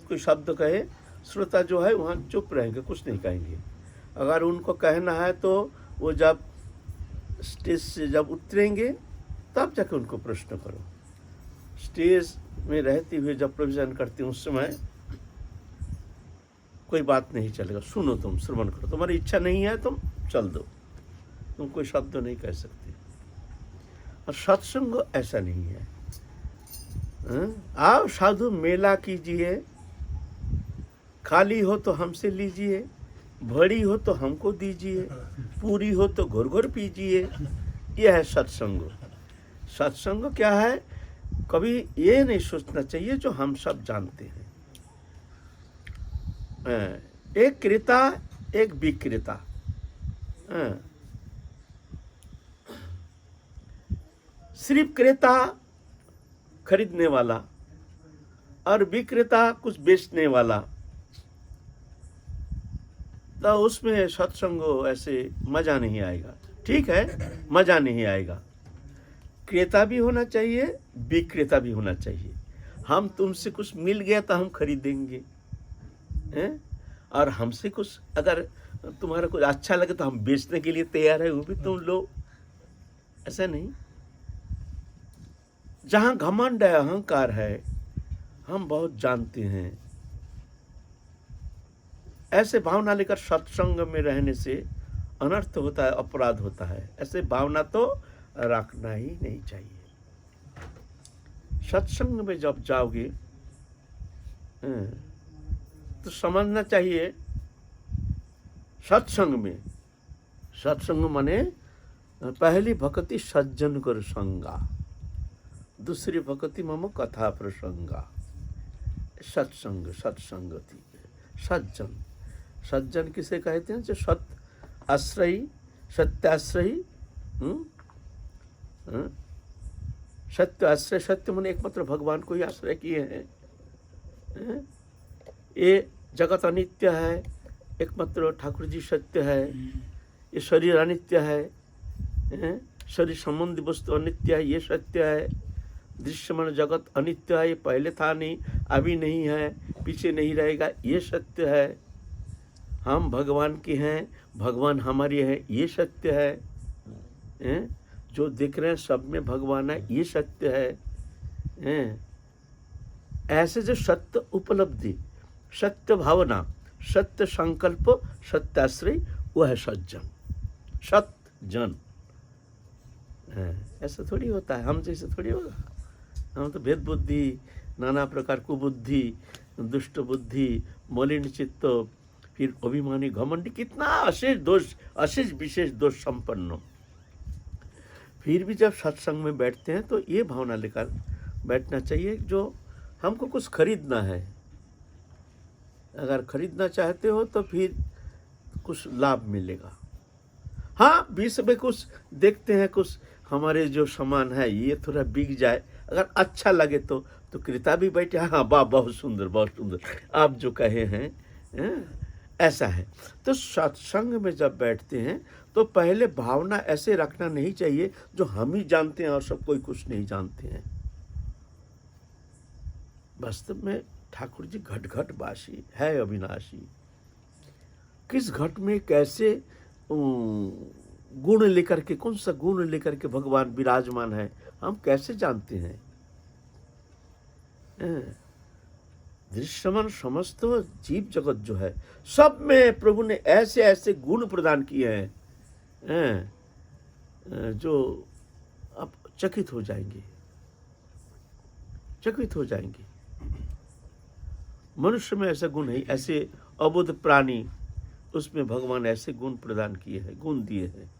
कोई शब्द कहे, श्रोता जो है वहाँ चुप रहेंगे, कुछ नहीं कहेंगे। अगर उनको कहना है तो वो जब स्टेज से जब उतरेंगे तब जाके उनको प्रश्न करो। स्टेज में रहते हुए जब प्रवचन करते हैं उस समय कोई बात नहीं चलेगा, सुनो, तुम श्रवण करो, तुम्हारी इच्छा नहीं है तुम चल दो, तुम कोई शब्द नहीं कह सकते। और सत्संग ऐसा नहीं है। आओ साधु मेला कीजिए, खाली हो तो हमसे लीजिए, भरी हो तो हमको दीजिए, पूरी हो तो घुर घुर पीजिए। यह है सत्संग। सत्संग क्या है? कभी ये नहीं सोचना चाहिए जो हम सब जानते हैं। एक क्रेता एक विक्रेता। सिर्फ क्रेता खरीदने वाला और विक्रेता कुछ बेचने वाला, तो उसमें सत्संग ऐसे मजा नहीं आएगा। ठीक है, मजा नहीं आएगा। क्रेता भी होना चाहिए, विक्रेता भी होना चाहिए। हम तुमसे कुछ मिल गया तो हम खरीदेंगे, और हमसे कुछ अगर तुम्हारा कुछ अच्छा लगे तो हम बेचने के लिए तैयार है, वो भी तुम लो। ऐसा नहीं। जहां घमंड है, अहंकार है, हम बहुत जानते हैं, ऐसे भावना लेकर सत्संग में रहने से अनर्थ होता है, अपराध होता है। ऐसे भावना तो रखना ही नहीं चाहिए। सत्संग में जब जाओगे तो समझना चाहिए, सत्संग माने पहली भक्ति सज्जन कर संगा, दूसरी भक्ति मम कथा प्रसंगा। सत्संगति सज्जन किसे कहते हैं? जो सत्याश्रयी सत्य आश्रय। सत्य माने एकमात्र भगवान को ही आश्रय किए हैं। ये जगत अनित्य है, एकमात्र ठाकुर जी सत्य है। ये शरीर अनित्य है, शरीर संबंधी वस्तु अनित्य है, ये सत्य है। दृश्यमान जगत अनित्य है, ये पहले था नहीं, अभी नहीं है, पीछे नहीं रहेगा, ये सत्य है। हम भगवान के हैं, भगवान हमारी है, ये सत्य है। जो देख रहे हैं सब में भगवान है, ये सत्य है। ऐसे जो सत्य उपलब्धि, सत्य भावना, सत्य संकल्प, सत्याश्रय, वह है सज्जन, सत्जन। ऐसा थोड़ी होता है, हम जैसे थोड़ी होगा। हम तो भेद बुद्धि, नाना प्रकार कुबुद्धि, दुष्ट बुद्धि, मलिन चित्त, फिर अभिमानी, घमंडी, कितना अशेष विशेष दोष संपन्न। फिर भी जब सत्संग में बैठते हैं तो ये भावना लेकर बैठना चाहिए जो हमको कुछ खरीदना है। अगर खरीदना चाहते हो तो फिर कुछ लाभ मिलेगा। हाँ, बीच में कुछ देखते हैं, कुछ हमारे जो सामान है ये थोड़ा बिक जाए, अगर अच्छा लगे तो क्रेता भी बैठे, हाँ वाह, बहुत सुंदर, बहुत सुंदर, आप जो कहे हैं, ऐसा है। तो सत्संग में जब बैठते हैं तो पहले भावना ऐसे रखना नहीं चाहिए जो हम ही जानते हैं और सब कोई कुछ नहीं जानते हैं। वास्तव में ठाकुर जी घट घट वासी है, अविनाशी। किस घट में कैसे गुण लेकर के, कौन सा गुण लेकर के भगवान विराजमान है, हम कैसे जानते हैं? दृश्यमान समस्त जीव जगत जो है, सब में प्रभु ने ऐसे ऐसे गुण प्रदान किए हैं जो आप चकित हो जाएंगे। मनुष्य में ऐसा गुण है, ऐसे अबुद्ध प्राणी, उसमें भगवान ऐसे गुण प्रदान किए हैं, गुण दिए हैं।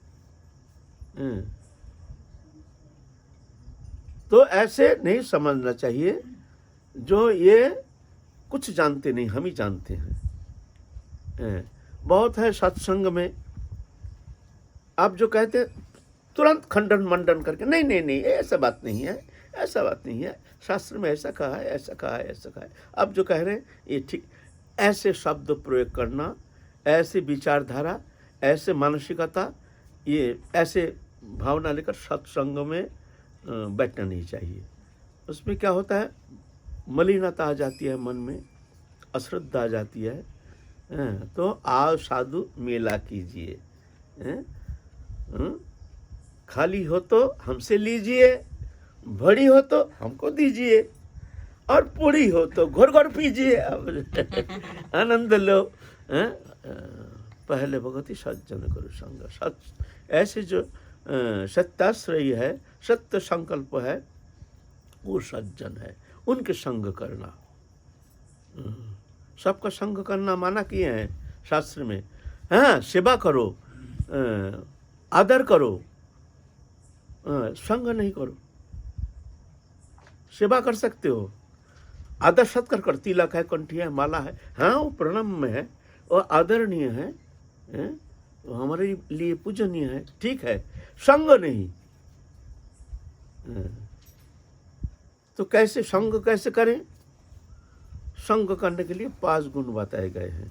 तो ऐसे नहीं समझना चाहिए जो ये कुछ जानते नहीं, हम ही जानते हैं। बहुत है सत्संग में आप जो कहते तुरंत खंडन मंडन करके, नहीं, ऐसा बात नहीं है, ऐसा बात नहीं है, शास्त्र में ऐसा कहा है, ऐसा कहा है, ऐसा कहा है। अब जो कह रहे हैं ये ठीक, ऐसे शब्द प्रयोग करना, ऐसे विचारधारा, ऐसे मानसिकता, ये ऐसे भावना लेकर सत्संग में बैठना नहीं चाहिए। उसमें क्या होता है, मलिनता आ जाती है मन में, अश्रद्धा आ जाती है, तो आओ साधु मेला कीजिए, खाली हो तो हमसे लीजिए, बड़ी हो तो हमको दीजिए, और पूरी हो तो घोर घोर पीजिए, आनंद लो। पहले भगवती सज्जन करो संग, सच ऐसे जो सत्याश्रयी है, सत्य संकल्प है, वो सज्जन है, उनके संग करना। सबका संग करना माना किए हैं शास्त्र में। हाँ, सेवा करो, आदर करो, संग नहीं करो। सेवा कर सकते हो, आदर सत्कार कर, तिलक है, कंठी है, माला है, हाँ वो प्रणाम में है और आदरणीय है, वो हमारे लिए पूजनीय है, ठीक है, संग नहीं। तो कैसे संग कैसे करें? संग करने के लिए 5 गुण बताए गए हैं।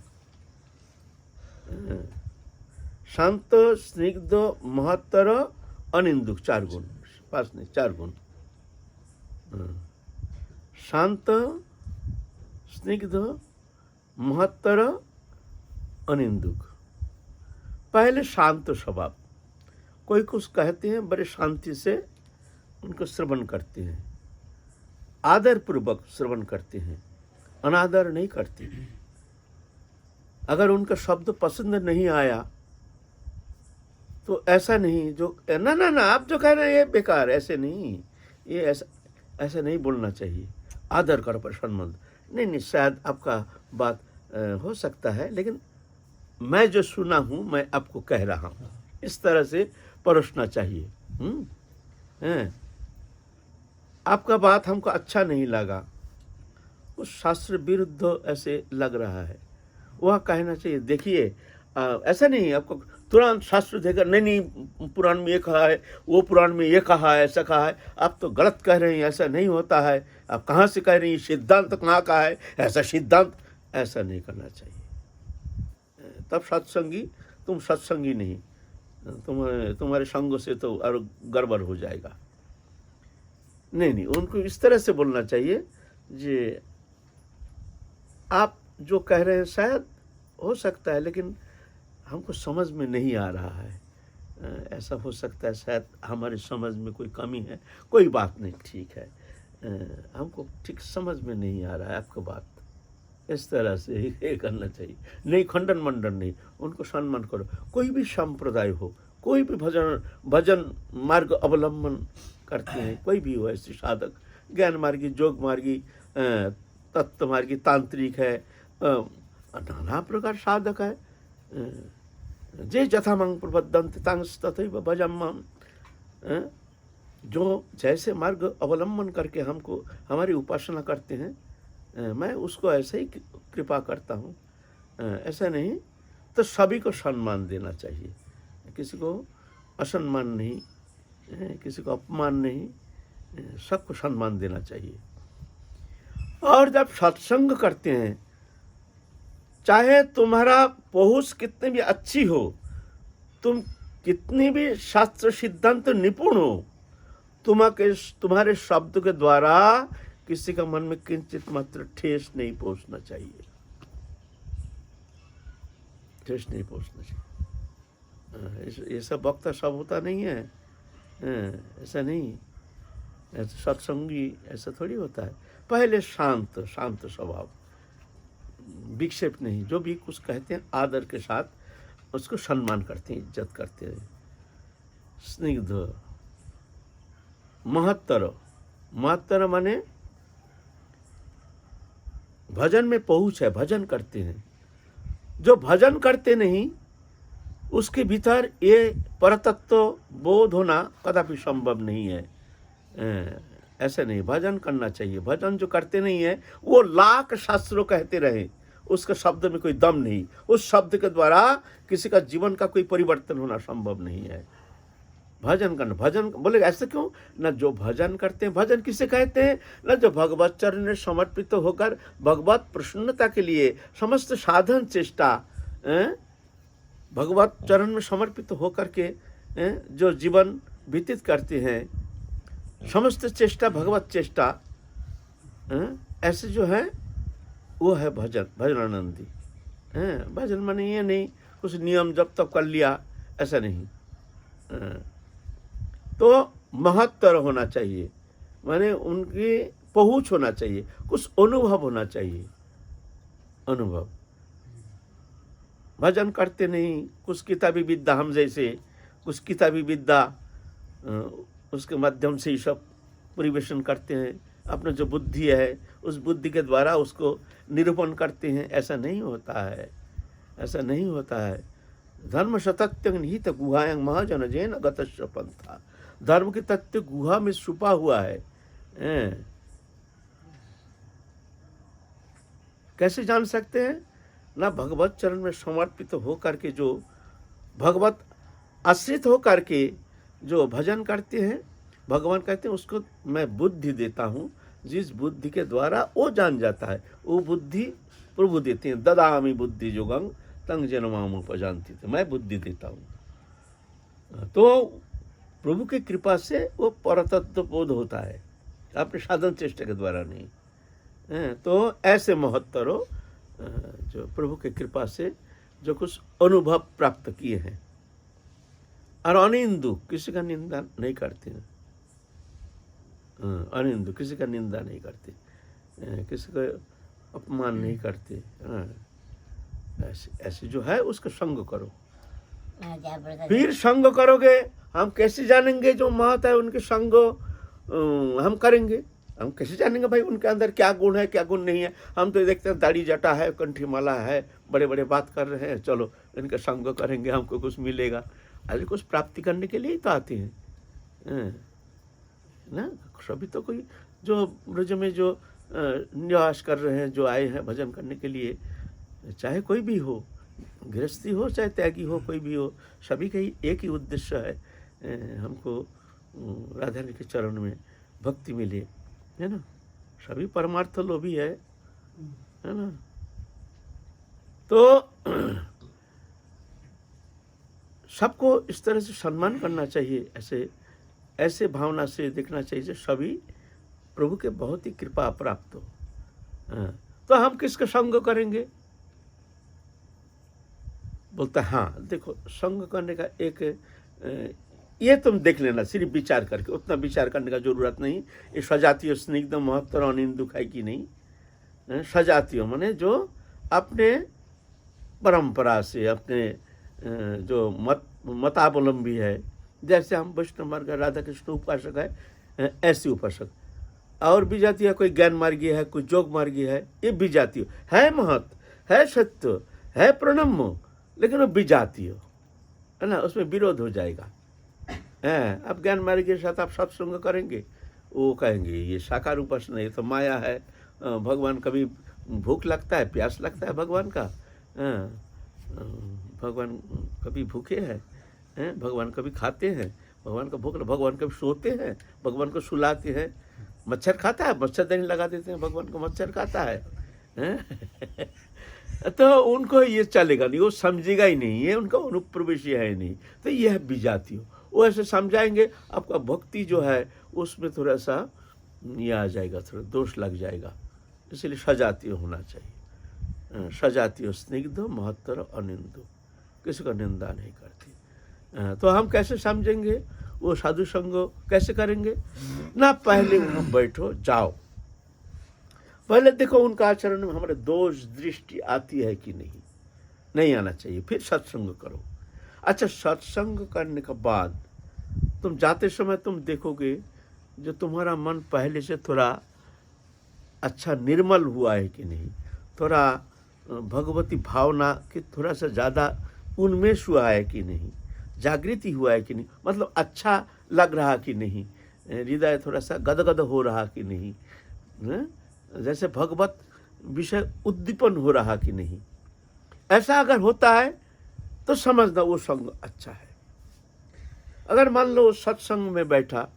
शांत, स्निग्ध, महत्तर, अनिंदुक, 4 गुण, 5 नहीं 4 गुण। शांत, स्निग्ध, महत्तर, अनिंदुक। पहले शांत स्वभाव, कोई कुछ कहते हैं बड़े शांति से उनको श्रवण करते हैं, आदर पूर्वक श्रवण करते हैं, अनादर नहीं करते। अगर उनका शब्द पसंद नहीं आया तो ऐसा नहीं जो ना ना ना आप जो कह रहे हैं ये बेकार, ऐसे नहीं, ये ऐसा नहीं बोलना चाहिए। आदर करो पर सम्मान, नहीं शायद आपका बात हो सकता है, लेकिन मैं जो सुना हूँ मैं आपको कह रहा हूँ, इस तरह से परोसना चाहिए। आपका बात हमको अच्छा नहीं लगा, उस शास्त्र विरुद्ध ऐसे लग रहा है, वह कहना चाहिए देखिए ऐसा नहीं आपको तुरंत शास्त्र देकर नहीं पुराण में ये कहा है, वो पुराण में ये कहा है, ऐसा कहा है, आप तो गलत कह रहे हैं, ऐसा नहीं होता है, आप कहाँ से कह रही हैं, सिद्धांत कहाँ का है, ऐसा सिद्धांत, ऐसा नहीं करना चाहिए। तब सत्संगी, तुम सत्संगी नहीं, तुम्हारे संग से तो और गड़बड़ हो जाएगा। नहीं, उनको इस तरह से बोलना चाहिए जे आप जो कह रहे हैं शायद हो सकता है, लेकिन हमको समझ में नहीं आ रहा है, ऐसा हो सकता है शायद हमारे समझ में कोई कमी है, कोई बात नहीं, ठीक है, हमको ठीक समझ में नहीं आ रहा है आपका बात, इस तरह से ये करना चाहिए। नहीं खंडन मंडन नहीं, उनको सम्मान करो। कोई भी संप्रदाय हो, कोई भी भजन मार्ग अवलंबन करते हैं, कोई भी हो ऐसे साधक, ज्ञान मार्गी, जोग मार्गी, तत्व मार्गी, तांत्रिक है, नाना प्रकार साधक है, जे जथा मांग प्रबद्धंत तांस तथैव भजम्मम, जो जैसे मार्ग अवलंबन करके हमको हमारी उपासना करते हैं, मैं उसको ऐसे ही कृपा करता हूँ, ऐसा नहीं। तो सभी को सम्मान देना चाहिए, किसी को असम्मान नहीं, किसी को अपमान नहीं, सबको सम्मान देना चाहिए। और जब सत्संग करते हैं, चाहे तुम्हारा पहुँच कितनी भी अच्छी हो, तुम कितनी भी शास्त्र सिद्धांत निपुण हो, तुम्हारे शब्द के द्वारा किसी का मन में किंचित मात्र ठेस नहीं पहुंचना चाहिए, ठेस नहीं पहुंचना चाहिए। ये सब वक्ता सब होता नहीं है, ऐसा नहीं, ऐसा सत्संगी ऐसा थोड़ी होता है। पहले शांत स्वभाव, विक्षेप नहीं, जो भी कुछ कहते हैं आदर के साथ उसको सम्मान करते हैं, इज्जत करते हैं। स्निग्ध, महत्तर माने भजन में पहुँच है, भजन करते हैं। जो भजन करते नहीं उसके भीतर ये परतत्व बोध होना कदापि संभव नहीं है। ऐसे नहीं, भजन करना चाहिए। भजन जो करते नहीं है वो लाख शास्त्रों कहते रहे, उसके शब्द में कोई दम नहीं, उस शब्द के द्वारा किसी का जीवन का कोई परिवर्तन होना संभव नहीं है। भजन करना, भजन बोले ऐसे क्यों ना, जो भजन करते हैं, भजन किसे कहते हैं ना, जो भगवत चरण में समर्पित होकर भगवत प्रसन्नता के लिए समस्त साधन चेष्टा भगवत चरण में समर्पित होकर के जो जीवन व्यतीत करते हैं, समस्त चेष्टा भगवत चेष्टा, ऐसे जो है वो है भजन, भजनानंदी। हैं भजन माने ये नहीं कुछ नियम जब तक कर लिया, ऐसा नहीं। तो महत्तर होना चाहिए, माने उनकी पहुँच होना चाहिए, कुछ अनुभव होना चाहिए, अनुभव। भजन करते नहीं, कुछ किताबी विद्या, हम जैसे कुछ किताबी विद्या उसके माध्यम से ही सब परिवेशन करते हैं, अपना जो बुद्धि है उस बुद्धि के द्वारा उसको निरूपण करते हैं। ऐसा नहीं होता है, ऐसा नहीं होता है। धर्म सतत्य निहित गुहायं महाजन जैन गतस्य पंथा। धर्म के तथ्य गुहा में छुपा हुआ है। कैसे जान सकते हैं? ना भगवत चरण में समर्पित हो करके, जो भगवत आश्रित हो करके जो भजन करते हैं, भगवान कहते हैं उसको मैं बुद्धि देता हूँ, जिस बुद्धि के द्वारा वो जान जाता है, वो बुद्धि प्रभु देते हैं। ददामि बुद्धि जोगं तंग जनमाम उपजानती, मैं बुद्धि देता हूँ। तो प्रभु की कृपा से वो परतत्व बोध होता है, अपने साधन चेष्टा के द्वारा नहीं। तो ऐसे महत्तरों जो प्रभु की कृपा से जो कुछ अनुभव प्राप्त किए हैं, और अनिंदु, किसी का निंदा नहीं करते हैं। अनिंदु, किसी का निंदा नहीं करते, किसी का अपमान नहीं करते। ऐसे ऐसे जो है उसका संग करो, फिर संग करोगे। हम कैसे जानेंगे जो महत है उनके संग हम करेंगे? हम कैसे जानेंगे भाई उनके अंदर क्या गुण है क्या गुण नहीं है? हम तो देखते हैं दाढ़ी जटा है, कंठी माला है, बड़े बड़े बात कर रहे हैं, चलो इनका संग करेंगे, हमको कुछ मिलेगा। अरे कुछ प्राप्ति करने के लिए ही तो आते हैं ना। सभी तो कोई जो ब्रज में जो निवास कर रहे हैं, जो आए हैं भजन करने के लिए, चाहे कोई भी हो, गृहस्थी हो चाहे त्यागी हो, कोई भी हो, सभी का ही एक ही उद्देश्य है, हमको राधा रानी के चरण में भक्ति मिले, है ना। सभी परमार्थ लोभी है ना। तो सबको इस तरह से सम्मान करना चाहिए, ऐसे ऐसे भावना से देखना चाहिए सभी प्रभु के बहुत ही कृपा प्राप्त हो। तो हम किसका संग करेंगे? बोलता है हाँ देखो, संग करने का एक ये तुम देख लेना, सिर्फ विचार करके, उतना विचार करने का जरूरत नहीं। ये सजातीय स्निग्ध महत्तर अनिंदु है कि नहीं। सजातीय माने जो अपने परंपरा से, अपने जो मतावलंबी है, जैसे हम वैष्णव मार्ग राधा कृष्ण उपासक है, ऐसी उपासक। और विजातीय कोई ज्ञान मार्गी है, कोई जोग मार्गी है, ये विजातीय है। महत है, सत्य है, प्रणम्य, लेकिन वो विजातीय है ना, उसमें विरोध हो जाएगा। अब ज्ञान मार्ग के साथ आप सत्संग करेंगे, वो कहेंगे ये साकार उपासना, ये तो माया है। भगवान कभी भूख लगता है, प्यास लगता है भगवान का, भगवान कभी भूखे हैं, भगवान कभी खाते हैं, भगवान का भूख, भगवान कभी सोते हैं, भगवान को सुलाते हैं। मच्छर खाता है, मच्छरदानी लगा देते हैं, भगवान को मच्छर खाता है। तो उनको ये चलेगा नहीं, वो समझेगा ही नहीं, ये उनका अनुप्रवेश है नहीं। तो यह है विजातीय, वो ऐसे समझाएंगे, आपका भक्ति जो है उसमें थोड़ा सा ये आ जाएगा, थोड़ा दोष लग जाएगा। इसलिए सजातीय होना चाहिए। सजातीय स्निग्ध महत्तर अनिंदु, किसी का निंदा नहीं करती। तो हम कैसे समझेंगे? वो साधु संग कैसे करेंगे? ना पहले वहाँ बैठो, जाओ, पहले देखो उनका आचरण में हमारे दोष दृष्टि आती है कि नहीं, नहीं आना चाहिए, फिर सत्संग करो। अच्छा, सत्संग करने के बाद तुम जाते समय तुम देखोगे जो तुम्हारा मन पहले से थोड़ा अच्छा निर्मल हुआ है कि नहीं, थोड़ा भगवती भावना की थोड़ा सा ज़्यादा उन्मेष हुआ है कि नहीं, जागृति हुआ है कि नहीं, मतलब अच्छा लग रहा कि नहीं, हृदय थोड़ा सा गदगद हो रहा कि नहीं, जैसे भगवत विषय उद्दीपन हो रहा कि नहीं। ऐसा अगर होता है तो समझना वो संग अच्छा है। अगर मान लो सत्संग में बैठा,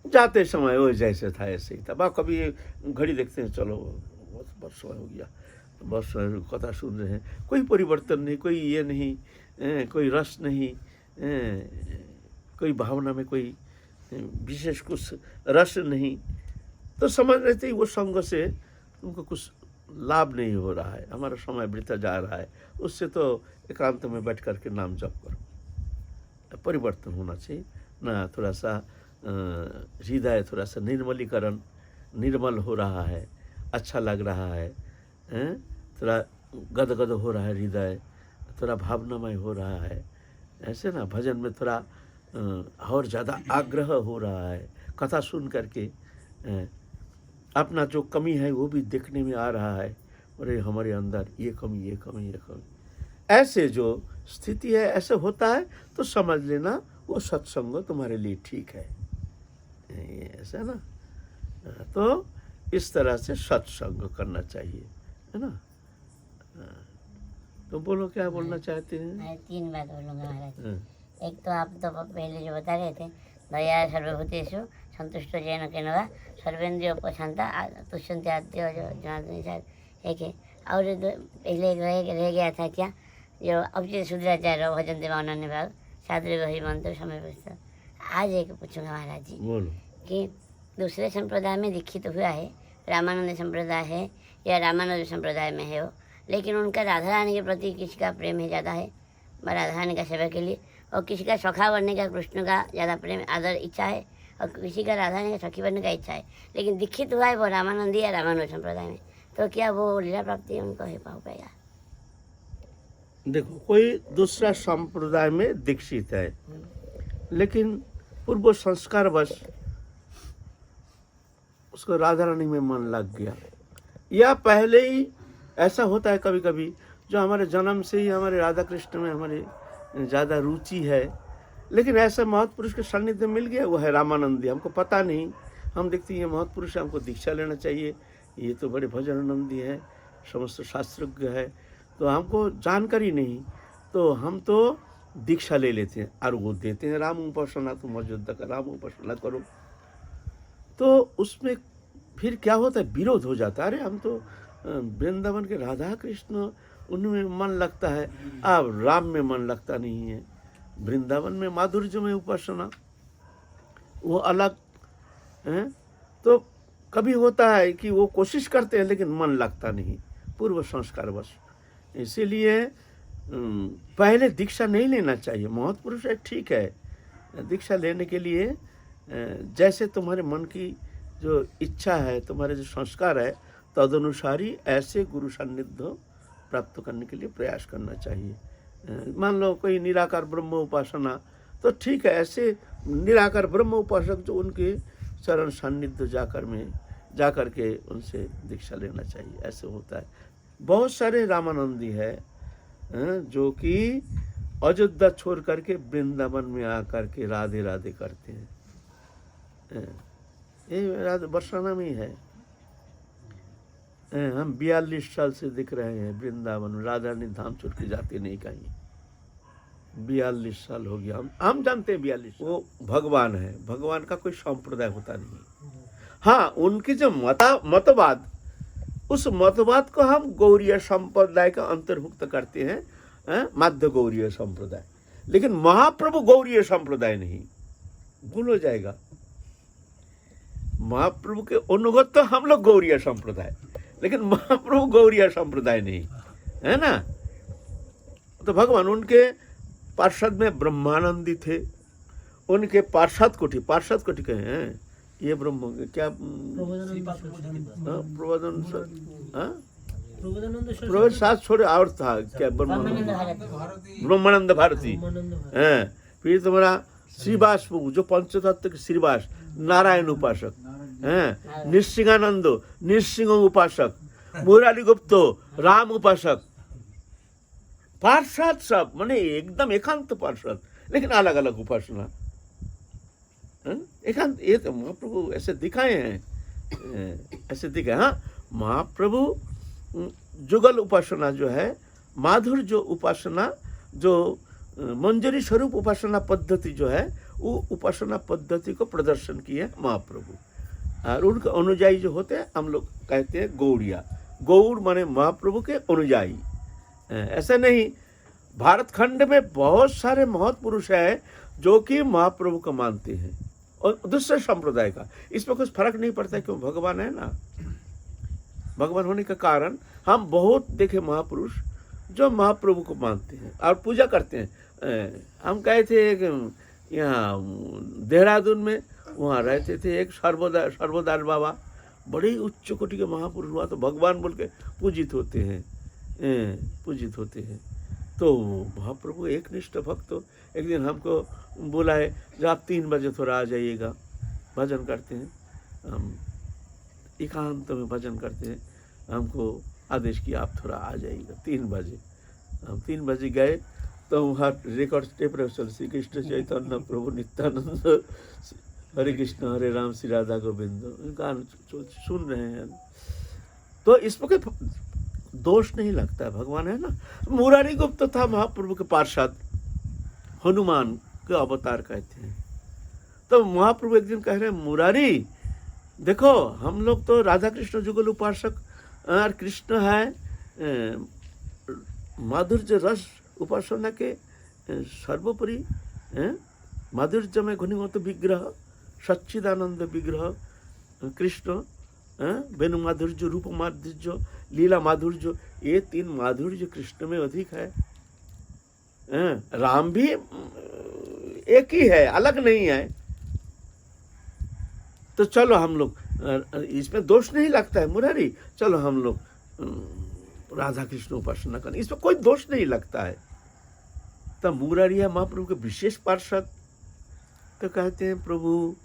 जाते समय वो जैसे था ऐसे ही था, बा कभी घड़ी देखते हैं, चलो बस समय हो गया, बस कथा सुन रहे हैं, कोई परिवर्तन नहीं, कोई ये नहीं, कोई रस नहीं, कोई भावना में कोई विशेष कुछ रस नहीं, तो समझ रहे थे वो संग से तुमको कुछ लाभ नहीं हो रहा है, हमारा समय बीता जा रहा है, उससे तो एकांत में बैठ कर के नाम जप करो। परिवर्तन होना चाहिए ना, थोड़ा सा हृदय थोड़ा सा निर्मलीकरण, निर्मल हो रहा है, अच्छा लग रहा है, थोड़ा गदगद हो रहा है हृदय, थोड़ा भावनामय हो रहा है, ऐसे ना भजन में थोड़ा और ज़्यादा आग्रह हो रहा है, कथा सुन करके अपना जो कमी है वो भी देखने में आ रहा है, अरे हमारे अंदर ये कमी, ये कमी, ये कमी, ऐसे जो स्थिति है ऐसे होता है तो समझ लेना वो सत्संग तुम्हारे लिए ठीक है, ऐसा ना। तो इस तरह से सत्संग करना चाहिए, है ना। तो बोलो क्या बोलना चाहते हैं? मैं 3 बात बोलूँगा महाराज। एक तो आप तो पहले जो बता रहे थे, दया सर्वभूतेषु संतुष्टो येन केनवा सर्वेन्द्रियोपशांता तुष्यन्ति आद्यो, जो जनार्दन शायद एक है। और पहले रह गया था क्या, जो अवचित शुद्राचार्य भजन देवा अनन्य भाव सादृग हरि मंत्र समय पुस्तक। आज एक पूछूंगा महाराज जी, बोलो। कि दूसरे संप्रदाय में दीक्षित हुआ है, रामानंद संप्रदाय है या रामानुज संप्रदाय में है वो, लेकिन उनका राधा रानी के प्रति किसी का प्रेम है ज़्यादा है, राधा रानी का सेवा के लिए, और किसी का सखा बनने का कृष्ण का ज़्यादा प्रेम आदर इच्छा है, और किसी का राधा रानी का सखी बनने का इच्छा है, लेकिन दीक्षित हुआ है वो रामानंदी या रामानुज संप्रदाय में, तो क्या वो लीला प्राप्ति उनको है पाएगा? देखो, कोई दूसरा संप्रदाय में दीक्षित है लेकिन पूर्व संस्कार वश उसको राधा रानी में मन लग गया, या पहले ही ऐसा होता है कभी कभी, जो हमारे जन्म से ही हमारे राधा कृष्ण में हमारे ज़्यादा रुचि है, लेकिन ऐसा महत्पुरुष के सानिध्य मिल गया, वो है रामानंदी, हमको पता नहीं, हम देखते हैं ये महत्पुरुष है, हमको दीक्षा लेना चाहिए, ये तो बड़े भजनानंदी है, समस्त शास्त्रज्ञ है, तो हमको जानकारी नहीं, तो हम तो दीक्षा ले लेते हैं और वो देते हैं राम उपासना, तो मौजूदा का राम उपासना करो, तो उसमें फिर क्या होता है, विरोध हो जाता है। अरे हम तो वृंदावन के राधा कृष्ण उनमें मन लगता है, अब राम में मन लगता नहीं है, वृंदावन में माधुर्य में उपासना वो अलग है। तो कभी होता है कि वो कोशिश करते हैं लेकिन मन लगता नहीं, पूर्व संस्कार बस। इसीलिए पहले दीक्षा नहीं लेना चाहिए, महत्पुरुष है ठीक है, दीक्षा लेने के लिए जैसे तुम्हारे मन की जो इच्छा है, तुम्हारे जो संस्कार है, तदनुसार ही ऐसे गुरु सान्निध्य प्राप्त करने के लिए प्रयास करना चाहिए। मान लो कोई निराकार ब्रह्म उपासना, तो ठीक है, ऐसे निराकार ब्रह्म उपासक जो उनके चरण सान्निध्य जाकर के उनसे दीक्षा लेना चाहिए, ऐसे होता है। बहुत सारे रामानंदी है जो कि अयोध्या छोड़ करके वृंदावन में आकर के राधे राधे करते हैं, ये राधे बरसाना में है। हम 42 साल से दिख रहे हैं वृंदावन में, राधा रानी धाम छोड़ के जाते नहीं कहीं, 42 साल हो गया। हम जानते हैं 42, वो भगवान है, भगवान का कोई संप्रदाय होता नहीं। हाँ, उनके जो मतवाद, उस मतवाद को हम गौरीय संप्रदाय का अंतर्भुक्त करते हैं, माध्य गौरीय संप्रदाय, लेकिन महाप्रभु गौरीय संप्रदाय नहीं, भूल हो जाएगा। महाप्रभु के अनुगत तो हम लोग गौरीय संप्रदाय, लेकिन महाप्रभु गौरीय संप्रदाय नहीं, है ना। तो भगवान उनके पार्षद में ब्रह्मानंदी थे, उनके पार्षद कोटि कहे हैं, ये ब्रह्म क्या प्रबोधन साथ छोड़े और था क्या, ब्रह्मानंद भारती, फिर तुम्हारा श्रीवास जो पंचतत्व के श्रीवास, नारायण उपासक हैं, नृसिंहानंद नृसिंह उपासक, मुरारी गुप्त राम उपासक, पार्षद सब माने एकदम एकांत पार्षद, लेकिन अलग अलग उपासना एकांत। ये तो महाप्रभु ऐसे दिखाए हैं, ऐसे दिखाए। हाँ, महाप्रभु जुगल उपासना जो है, माधुर्य उपासना, जो मंजरी स्वरूप उपासना पद्धति जो है, वो उपासना पद्धति को प्रदर्शन किए महाप्रभु, और उनके अनुयायी जो होते हैं हम लोग कहते हैं गौड़िया। गौड़ माने महाप्रभु के अनुयायी। ऐसा नहीं, भारत खंड में बहुत सारे महत्पुरुष हैं जो कि महाप्रभु को मानते हैं, और दूसरे संप्रदाय का इसमें कुछ फर्क नहीं पड़ता, क्यों भगवान है ना। भगवान होने का कारण हम बहुत देखे महापुरुष जो महाप्रभु को मानते हैं और पूजा करते हैं। हम गए थे एक यहाँ देहरादून में, वहाँ रहते थे एक सर्वदार बाबा, बड़े उच्च कोटि के महापुरुष, हुआ तो भगवान बोल के पूजित होते हैं, पूजित होते हैं। तो महाप्रभु एक निष्ठ भक्त एक दिन हमको बुलाए, जब आप 3 बजे थोड़ा आ जाइएगा, भजन करते हैं, हम एकांत में भजन करते हैं। हमको आदेश किया आप थोड़ा आ जाइएगा 3 बजे। हम 3 बजे गए तो वहाँ रिकॉर्ड टेप रहे, श्री कृष्ण चैतन्य प्रभु नित्यानंद, हरे कृष्ण हरे राम श्री राधा गोविंद, गान सुन रहे हैं। तो इसमें कोई दोष नहीं लगता है, भगवान है ना। मुरारी गुप्त था महाप्रभु के पार्षद, हनुमान के अवतार कहते हैं। तो महाप्रभु एक दिन कह रहे हैं, मुरारी देखो हम लोग तो राधा कृष्ण जुगल उपासक और कृष्ण है माधुर्य रस उपासना के सर्वोपरि, माधुर्य में घनीभूत विग्रह, सच्चिदानंद विग्रह कृष्ण, वेणु माधुर्य, रूप माधुर्य, लीला माधुर्य, ये 3 माधुर्य कृष्ण में अधिक है। राम भी एक ही है, अलग नहीं है। तो चलो हम लोग, इसमें दोष नहीं लगता है मुरारी, चलो हम लोग राधा कृष्ण उपासना करें, इसमें कोई दोष नहीं लगता है। तब मुरारी है महाप्रभु के विशेष पार्षद। तो कहते हैं प्रभु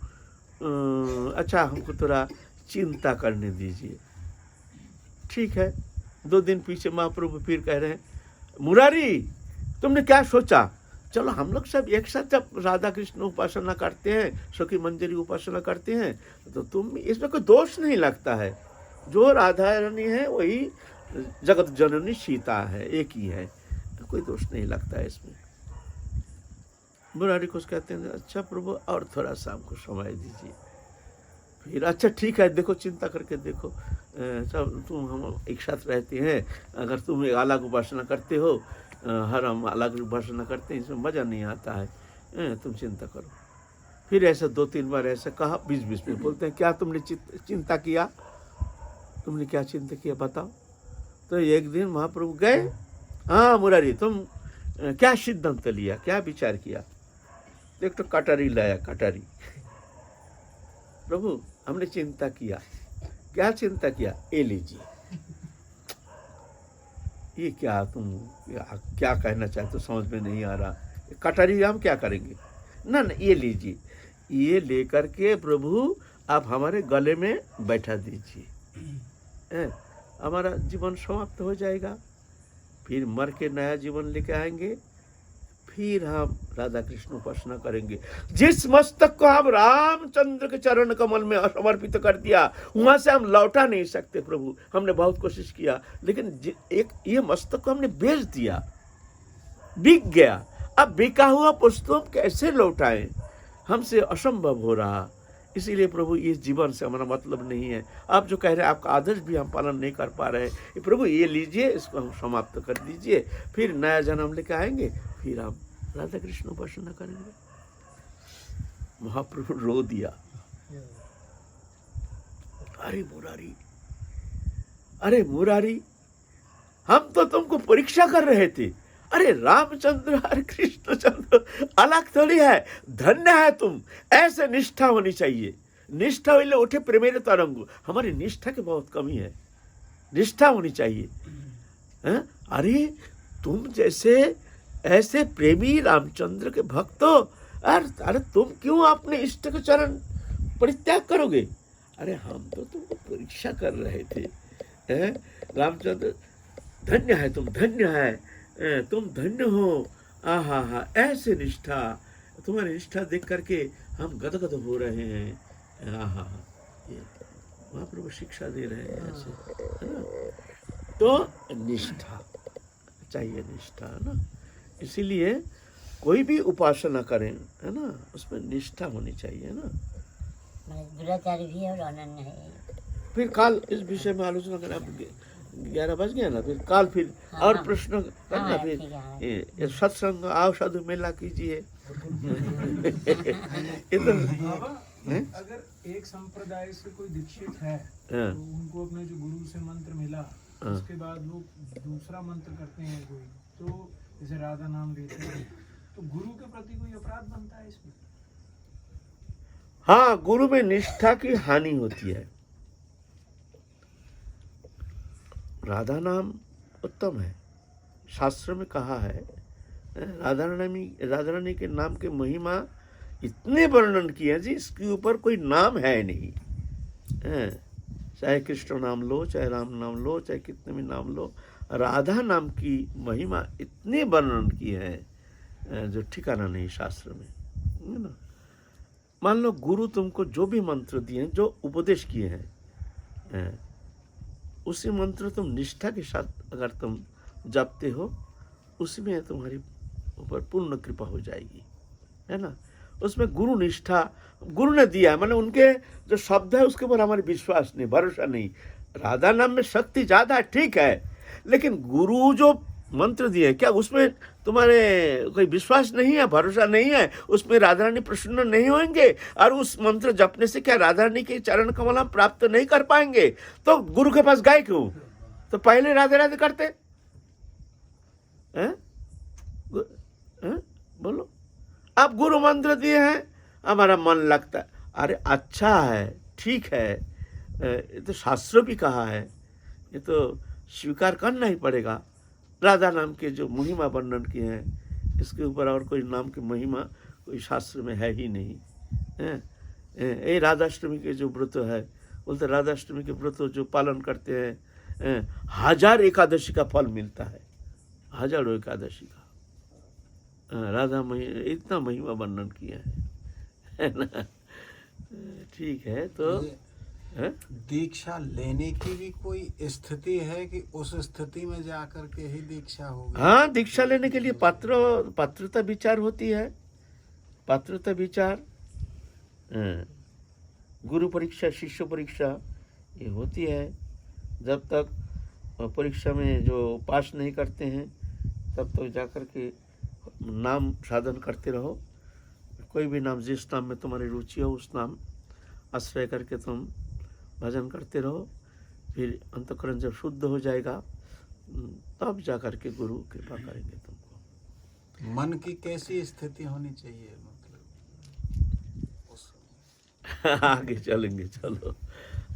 अच्छा हमको थोड़ा चिंता करने दीजिए। ठीक है, 2 दिन पीछे महाप्रभु फिर कह रहे हैं, मुरारी तुमने क्या सोचा, चलो हम लोग सब एक साथ जब राधा कृष्ण उपासना करते हैं, सखी मंजरी उपासना करते हैं, तो तुम इसमें कोई दोष नहीं लगता है। जो राधा रानी है वही जगत जननी सीता है, एक ही है, कोई दोष नहीं लगता है इसमें। मुरारी को कहते हैं, अच्छा प्रभु और थोड़ा सा हमको समय दीजिए। फिर अच्छा ठीक है, देखो चिंता करके देखो, सब तुम हम एक साथ रहते हैं, अगर तुम एक अलग उपासना करते हो, हर हम अलग उपासना करते हैं, इसमें मज़ा नहीं आता है, तुम चिंता करो। फिर ऐसा 2-3 बार ऐसा कहा, बीच में बोलते हैं, क्या तुमने चिंता किया, तुमने क्या चिंता किया बताओ। तो एक दिन महाप्रभु गए, हाँ मुरारी तुम क्या सिद्धांत लिया, क्या विचार किया। एक तो कटारी लाया, कटारी। प्रभु हमने चिंता किया, क्या चिंता किया, ये लीजिए। ये क्या तुम क्या कहना चाहते हो, समझ में नहीं आ रहा। कटारी हम क्या करेंगे, ना ये लीजिए, ये लेकर के प्रभु आप हमारे गले में बैठा दीजिए, हमारा जीवन समाप्त हो जाएगा, फिर मर के नया जीवन लेके आएंगे, फिर हम राधा कृष्ण उपासना करेंगे। जिस मस्तक को हम रामचंद्र के चरण कमल में समर्पित कर दिया, वहां से हम लौटा नहीं सकते प्रभु। हमने बहुत कोशिश किया, लेकिन एक ये मस्तक को हमने बेच दिया, बिक गया। अब बिका हुआ पुस्तक कैसे लौटाएं, हमसे असंभव हो रहा। इसीलिए प्रभु ये जीवन से हमारा मतलब नहीं है। आप जो कह रहे हैं आपका आदर्श भी हम पालन नहीं कर पा रहे हैं, प्रभु ये लीजिए, इसको हम समाप्त कर दीजिए, फिर नया जन्म लेकर आएंगे, फिर हम राधा कृष्ण उपासना करेंगे। महाप्रभु रो दिया, अरे मुरारी, अरे मुरारी, हम तो तुमको परीक्षा कर रहे थे। अरे रामचंद्र और कृष्णचंद्र अलग थोड़ी है, धन्य है तुम, ऐसे निष्ठा होनी चाहिए। निष्ठा होइले उठे प्रेमेर तरंग। हमारी निष्ठा की बहुत कमी है, निष्ठा होनी चाहिए। अरे तुम जैसे ऐसे प्रेमी रामचंद्र के भक्त हो, अरे तुम क्यों अपने इष्ट के चरण परित्याग करोगे। अरे हम तो तुमको परीक्षा कर रहे थे। रामचंद्र धन्य है तुम, धन्य है तुम, धन्य हो। आहा हा, ऐसे निष्ठा, तुम्हारी निष्ठा देख करके हम गदगद हो रहे हैं। आहा, ये महाप्रभु शिक्षा दे रहे हैं ऐसे, है ना। तो निष्ठा चाहिए, निष्ठा, है ना। इसीलिए कोई भी उपासना करें, है ना, उसमें निष्ठा होनी चाहिए ना। दुराचारी भी है और अनन्य है। फिर काल इस विषय में आलोचना करें। अब 11 बज गया ना, फिर काल फिर और प्रश्न करना। फिर सत्संग आओ, साधु मेला कीजिए। ये तो अगर एक संप्रदाय से कोई दीक्षित है हाँ, तो उनको अपने जो गुरु से मंत्र मिला, हाँ। उसके बाद वो दूसरा मंत्र करते हैं कोई, तो जैसे राधा नाम लेते हैं, तो गुरु के प्रति कोई अपराध बनता है इसमें? हाँ, गुरु में निष्ठा की हानि होती है। राधा नाम उत्तम है, शास्त्र में कहा है। राधा रानी के नाम के महिमा इतने वर्णन किए हैं जी, इसके ऊपर कोई नाम है नहीं। हैं? चाहे कृष्ण नाम लो, चाहे राम नाम लो, चाहे कितने भी नाम लो, राधा नाम की महिमा इतने वर्णन किए हैं जो ठिकाना नहीं शास्त्र में, है ना। मान लो गुरु तुमको जो भी मंत्र दिए हैं, जो उपदेश किए हैं, उसी मंत्र तुम निष्ठा के साथ अगर तुम जपते हो, उसमें तुम्हारी ऊपर पूर्ण कृपा हो जाएगी, है ना। उसमें गुरु निष्ठा, गुरु ने दिया है, मतलब उनके जो शब्द है उसके ऊपर हमारे विश्वास नहीं, भरोसा नहीं। राधा नाम में शक्ति ज्यादा है, ठीक है, लेकिन गुरु जो मंत्र दिए क्या उसमें तुम्हारे कोई विश्वास नहीं है, भरोसा नहीं है, उसमें राधा रानी प्रसन्न नहीं होंगे, और उस मंत्र जपने से क्या राधा रानी के चरण कमल हम प्राप्त नहीं कर पाएंगे? तो गुरु के पास गए क्यों? तो पहले राधे राधे करते हैं? बोलो। अब गुरु मंत्र दिए हैं, हमारा मन लगता है, अरे अच्छा है, ठीक है, ये तो शास्त्र भी कहा है, ये तो स्वीकार करना ही पड़ेगा। राधा नाम के जो महिमा वर्णन किए हैं, इसके ऊपर और कोई नाम की महिमा कोई शास्त्र में है ही नहीं है। ये राधाष्टमी के जो व्रत है, बोलते राधाष्टमी के व्रत जो पालन करते हैं, 1000 एकादशी का फल मिलता है, 1000 एकादशी का। राधा इतना महिमा वर्णन किया है ना। ठीक है, तो है? दीक्षा लेने की भी कोई स्थिति है कि उस स्थिति में जाकर के ही दीक्षा होगी? हाँ, दीक्षा लेने के लिए पात्रता विचार होती है, पात्रता विचार, गुरु परीक्षा, शिष्य परीक्षा ये होती है। जब तक परीक्षा में जो पास नहीं करते हैं, तब तक जाकर के नाम साधन करते रहो। कोई भी नाम, जिस नाम में तुम्हारी रुचि हो, उस नाम आश्रय करके तुम भजन करते रहो। फिर अंतःकरण जब शुद्ध हो जाएगा, तब जा कर के गुरु कृपा करेंगे तुमको। मन की कैसी स्थिति होनी चाहिए, मतलब आगे चलेंगे, चलो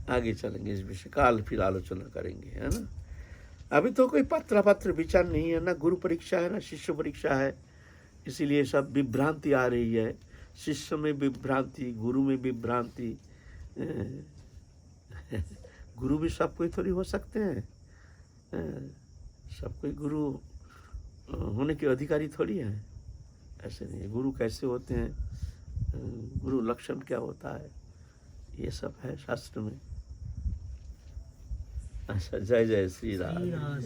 आगे चलेंगे, इस विषय काल फिर आलोचना करेंगे, है ना। अभी तो कोई पात्र विचार नहीं है ना, गुरु परीक्षा है ना शिष्य परीक्षा है, इसीलिए सब विभ्रांति आ रही है। शिष्य में विभ्रांति, गुरु में विभ्रांति। गुरु भी सब कोई थोड़ी हो सकते हैं, सब कोई गुरु होने के अधिकारी थोड़ी हैं, ऐसे नहीं। गुरु कैसे होते हैं, गुरु लक्षण क्या होता है, ये सब है शास्त्र में। अच्छा, जय जय श्री राम।